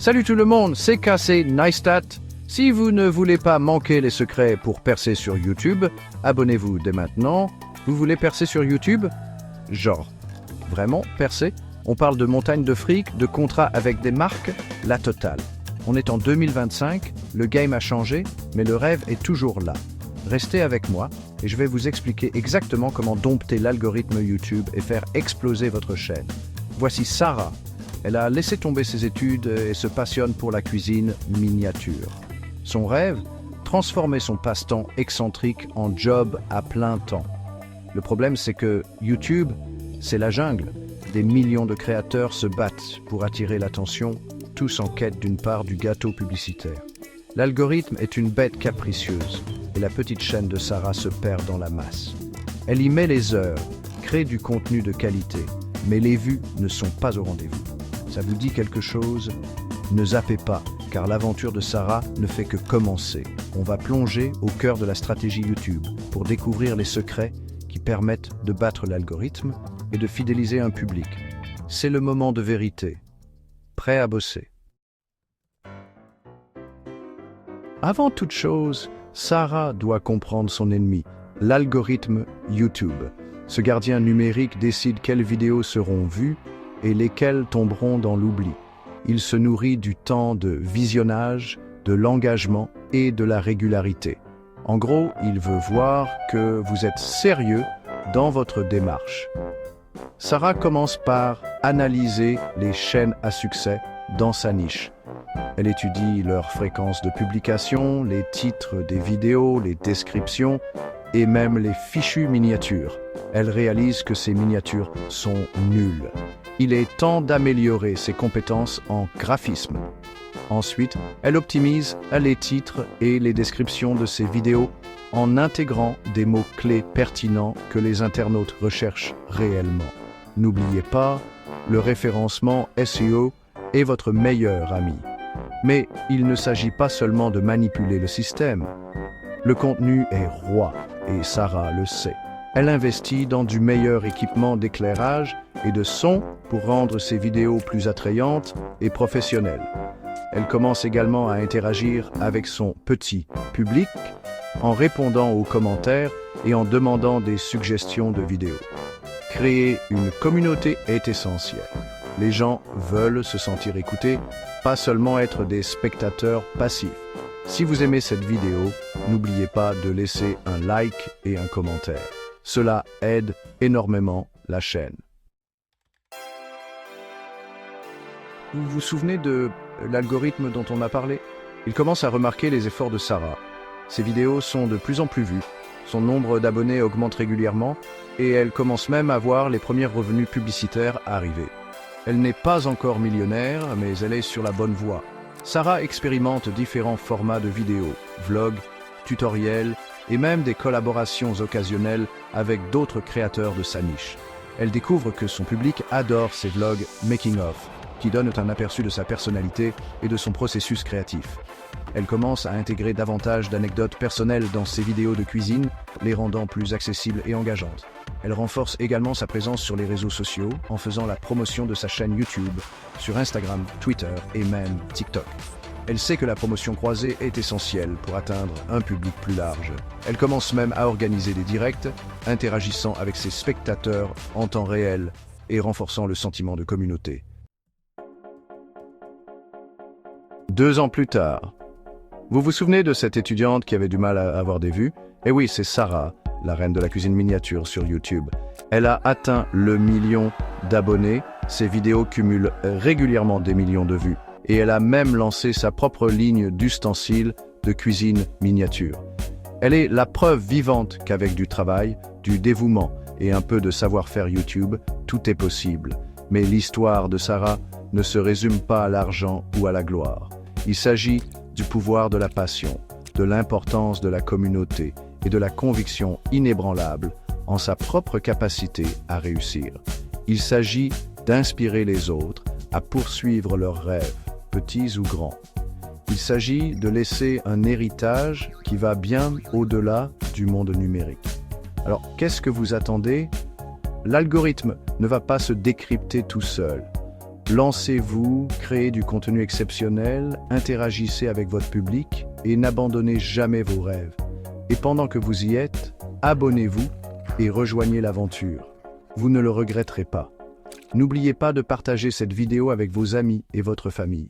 Salut tout le monde, c'est KC Neistat. Si vous ne voulez pas manquer les secrets pour percer sur YouTube, abonnez-vous dès maintenant. Vous voulez percer sur YouTube? Genre, vraiment percer? On parle de montagnes de fric, de contrats avec des marques, la totale. On est en 2025, le game a changé, mais le rêve est toujours là. Restez avec moi et je vais vous expliquer exactement comment dompter l'algorithme YouTube et faire exploser votre chaîne. Voici Sarah. Elle a laissé tomber ses études et se passionne pour la cuisine miniature. Son rêve? Transformer son passe-temps excentrique en job à plein temps. Le problème, c'est que YouTube, c'est la jungle. Des millions de créateurs se battent pour attirer l'attention, tous en quête d'une part du gâteau publicitaire. L'algorithme est une bête capricieuse et la petite chaîne de Sarah se perd dans la masse. Elle y met les heures, crée du contenu de qualité, mais les vues ne sont pas au rendez-vous. Ça vous dit quelque chose? Ne zappez pas, car l'aventure de Sarah ne fait que commencer. On va plonger au cœur de la stratégie YouTube pour découvrir les secrets qui permettent de battre l'algorithme et de fidéliser un public. C'est le moment de vérité. Prêt à bosser. Avant toute chose, Sarah doit comprendre son ennemi, l'algorithme YouTube. Ce gardien numérique décide quelles vidéos seront vues et lesquelles tomberont dans l'oubli. Il se nourrit du temps de visionnage, de l'engagement et de la régularité. En gros, il veut voir que vous êtes sérieux dans votre démarche. Sarah commence par analyser les chaînes à succès dans sa niche. Elle étudie leur fréquence de publication, les titres des vidéos, les descriptions et même les fichues miniatures. Elle réalise que ces miniatures sont nulles. Il est temps d'améliorer ses compétences en graphisme. Ensuite, elle optimise les titres et les descriptions de ses vidéos en intégrant des mots-clés pertinents que les internautes recherchent réellement. N'oubliez pas, le référencement SEO est votre meilleur ami. Mais il ne s'agit pas seulement de manipuler le système. Le contenu est roi et Sarah le sait. Elle investit dans du meilleur équipement d'éclairage et de son pour rendre ses vidéos plus attrayantes et professionnelles. Elle commence également à interagir avec son petit public en répondant aux commentaires et en demandant des suggestions de vidéos. Créer une communauté est essentiel. Les gens veulent se sentir écoutés, pas seulement être des spectateurs passifs. Si vous aimez cette vidéo, n'oubliez pas de laisser un like et un commentaire. Cela aide énormément la chaîne. Vous vous souvenez de l'algorithme dont on a parlé? Il commence à remarquer les efforts de Sarah. Ses vidéos sont de plus en plus vues, son nombre d'abonnés augmente régulièrement et elle commence même à voir les premiers revenus publicitaires arriver. Elle n'est pas encore millionnaire, mais elle est sur la bonne voie. Sarah expérimente différents formats de vidéos, vlogs, tutoriels et même des collaborations occasionnelles avec d'autres créateurs de sa niche. Elle découvre que son public adore ses vlogs making-of, qui donnent un aperçu de sa personnalité et de son processus créatif. Elle commence à intégrer davantage d'anecdotes personnelles dans ses vidéos de cuisine, les rendant plus accessibles et engageantes. Elle renforce également sa présence sur les réseaux sociaux en faisant la promotion de sa chaîne YouTube, sur Instagram, Twitter et même TikTok. Elle sait que la promotion croisée est essentielle pour atteindre un public plus large. Elle commence même à organiser des directs, interagissant avec ses spectateurs en temps réel et renforçant le sentiment de communauté. 2 ans plus tard, vous vous souvenez de cette étudiante qui avait du mal à avoir des vues? Eh oui, c'est Sarah, la reine de la cuisine miniature sur YouTube. Elle a atteint le million d'abonnés, ses vidéos cumulent régulièrement des millions de vues. Et elle a même lancé sa propre ligne d'ustensiles de cuisine miniature. Elle est la preuve vivante qu'avec du travail, du dévouement et un peu de savoir-faire YouTube, tout est possible. Mais l'histoire de Sarah ne se résume pas à l'argent ou à la gloire. Il s'agit du pouvoir de la passion, de l'importance de la communauté et de la conviction inébranlable en sa propre capacité à réussir. Il s'agit d'inspirer les autres à poursuivre leurs rêves, petits ou grands. Il s'agit de laisser un héritage qui va bien au-delà du monde numérique. Alors, qu'est-ce que vous attendez? L'algorithme ne va pas se décrypter tout seul. Lancez-vous, créez du contenu exceptionnel, interagissez avec votre public et n'abandonnez jamais vos rêves. Et pendant que vous y êtes, abonnez-vous et rejoignez l'aventure. Vous ne le regretterez pas. N'oubliez pas de partager cette vidéo avec vos amis et votre famille.